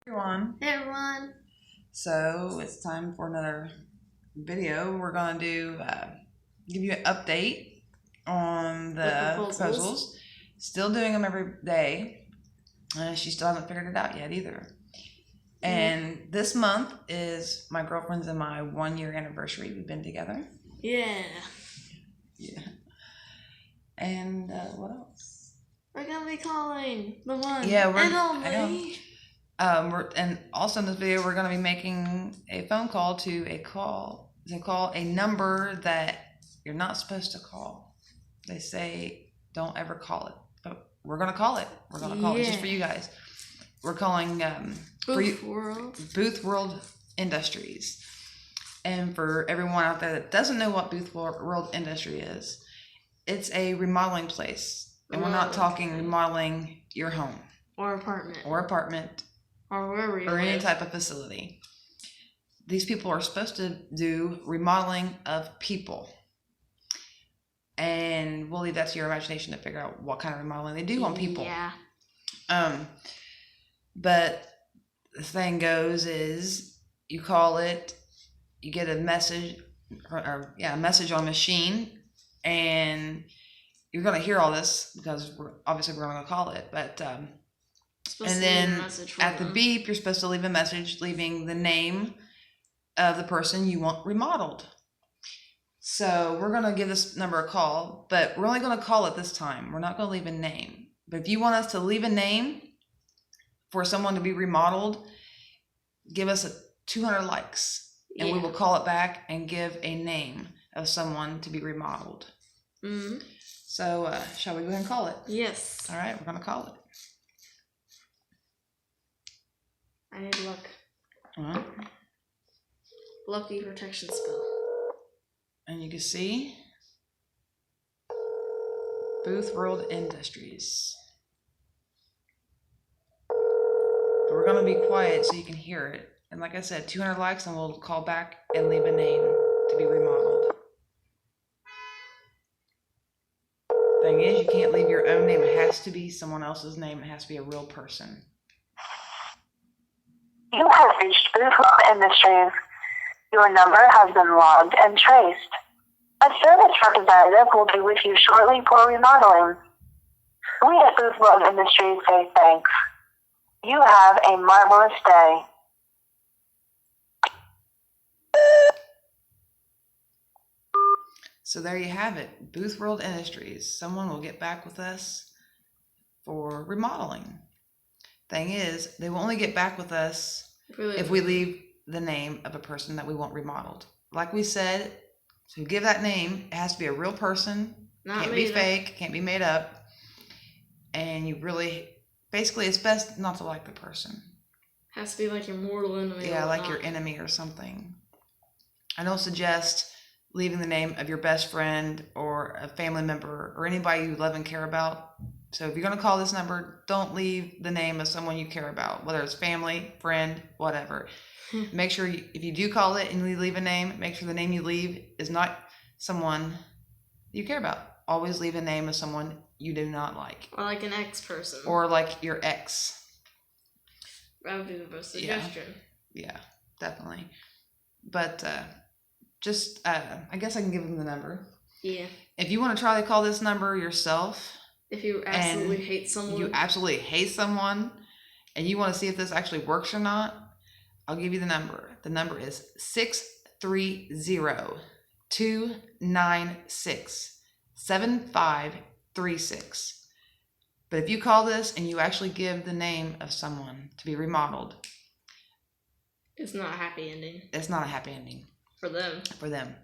Everyone. Hey everyone. So it's time for another video. We're gonna give you an update on the proposals. Still doing them every day. She still hasn't figured it out yet either. And this month is my girlfriend's and my 1-year anniversary. We've been together. Yeah. And what else? We're gonna be calling the one and only. And also in this video, we're going to be making a phone call to a number that you're not supposed to call. They say don't ever call it, but we're going to call it. We're going to call it just for you guys. We're calling Boothworld Industries. And for everyone out there that doesn't know what Boothworld Industry is, it's a remodeling place. And we're not talking remodeling your home. Or apartment. Or wherever you live. Any type of facility. These people are supposed to do remodeling of people. And we'll leave that to your imagination to figure out what kind of remodeling they do on people. Yeah. But the thing goes is you call it, you get a message a message on a machine, and you're gonna hear all this because we're gonna call it, but and then at the beep, you're supposed to leave a message leaving the name of the person you want remodeled. So we're going to give this number a call, but we're only going to call it this time. We're not going to leave a name. But if you want us to leave a name for someone to be remodeled, give us 200 likes, and we will call it back and give a name of someone to be remodeled. Mm-hmm. So shall we go ahead and call it? Yes. All right, we're going to call it. I need luck. Lucky protection spell. And you can see Bothworld Industries. But we're going to be quiet so you can hear it. And like I said, 200 likes and we'll call back and leave a name to be remodeled. Thing is, you can't leave your own name. It has to be someone else's name. It has to be a real person. You have reached Boothworld Industries. Your number has been logged and traced. A service representative will be with you shortly for remodeling. We at Boothworld Industries say thanks. You have a marvelous day. So there you have it. Boothworld Industries. Someone will get back with us for remodeling. Thing is, they will only get back with us if we leave the name of a person that we want remodeled. Like we said, to give that name, it has to be a real person. Can't be fake, can't be made up. And you really, basically, it's best not to like the person. Has to be like your mortal enemy. Yeah, like your enemy or something. I don't suggest leaving the name of your best friend or a family member or anybody you love and care about. So if you're going to call this number, don't leave the name of someone you care about, whether it's family, friend, whatever. Make sure if you do call it and you leave a name, make sure the name you leave is not someone you care about. Always leave a name of someone you do not like. Or like an ex-person. Or like your ex. That would be the best suggestion. Yeah, definitely. But I guess I can give them the number. Yeah. If you want to try to call this number yourself, if you absolutely hate someone, and you want to see if this actually works or not, I'll give you the number. The number is 630-296-7536. But if you call this and you actually give the name of someone to be remodeled, it's not a happy ending. It's not a happy ending. For them.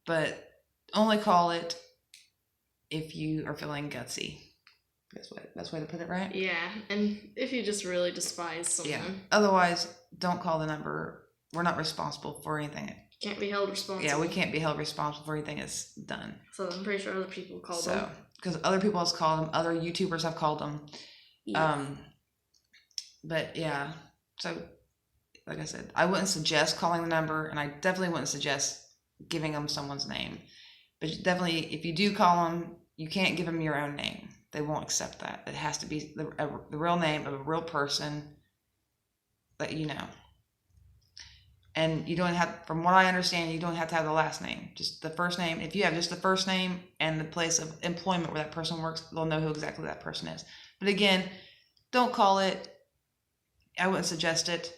But only call it if you are feeling gutsy. Best way to put it, right? Yeah, and if you just really despise someone. Yeah. Otherwise, don't call the number. We're not responsible for anything. Can't be held responsible. Yeah, we can't be held responsible for anything that's done. So I'm pretty sure other people called them. Because other people have called them. Other YouTubers have called them. Yeah. But yeah, so like I said, I wouldn't suggest calling the number, and I definitely wouldn't suggest giving them someone's name. But definitely, if you do call them, you can't give them your own name. They won't accept that. It has to be the real name of a real person that you know. And you don't have, from what I understand, you don't have to have the last name. Just the first name. If you have just the first name and the place of employment where that person works, they'll know who exactly that person is. But again, don't call it. I wouldn't suggest it.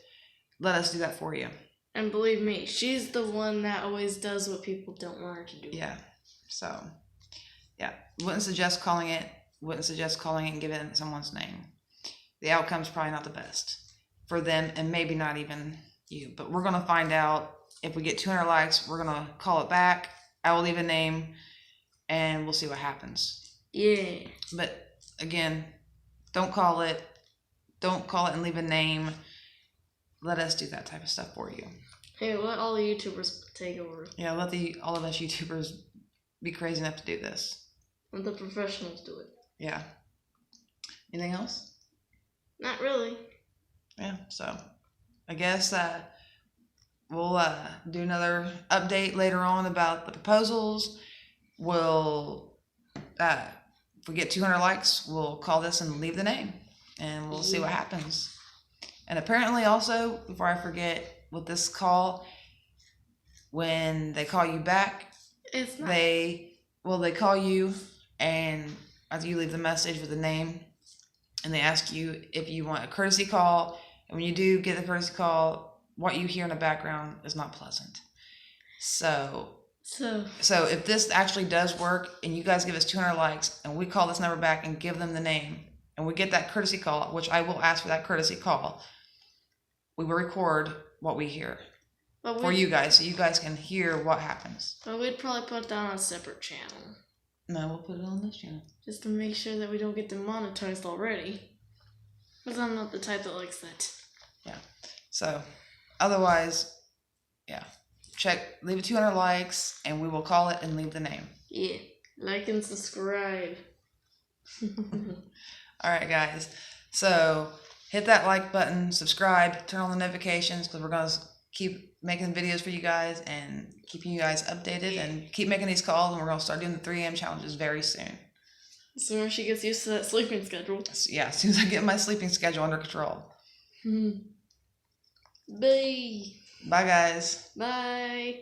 Let us do that for you. And believe me, she's the one that always does what people don't want her to do. Yeah. So, yeah. Wouldn't suggest calling it. Wouldn't suggest calling it and giving it someone's name. The outcome's probably not the best for them, and maybe not even you. But we're going to find out. If we get 200 likes, we're going to call it back. I will leave a name, and we'll see what happens. Yeah. But, again, don't call it. Don't call it and leave a name. Let us do that type of stuff for you. Hey, let all the YouTubers take over. Yeah, let all of us YouTubers be crazy enough to do this. Let the professionals do it. Yeah. Anything else? Not really. Yeah, so I guess we'll do another update later on about the proposals. We'll, if we get 200 likes, we'll call this and leave the name, and we'll see what happens. And apparently also, before I forget, with this call, when they call you back, It's not. they call you, and after you leave the message with the name, and they ask you if you want a courtesy call. And when you do get the courtesy call, what you hear in the background is not pleasant. So if this actually does work, and you guys give us 200 likes, and we call this number back and give them the name, and we get that courtesy call, which I will ask for that courtesy call, we will record what we hear for you guys, so you guys can hear what happens. But we'd probably put that on a separate channel. No, we'll put it on this channel. Just to make sure that we don't get demonetized already. Because I'm not the type that likes that. Yeah. So, otherwise, yeah. Leave it 200 likes, and we will call it and leave the name. Yeah. Like and subscribe. Alright, guys. So, hit that like button, subscribe, turn on the notifications, because we're going to keep making videos for you guys and keeping you guys updated, and keep making these calls, and we're going to start doing the 3 a.m. challenges very soon. As soon as she gets used to that sleeping schedule. Yeah, as soon as I get my sleeping schedule under control. Bye. Bye, guys. Bye.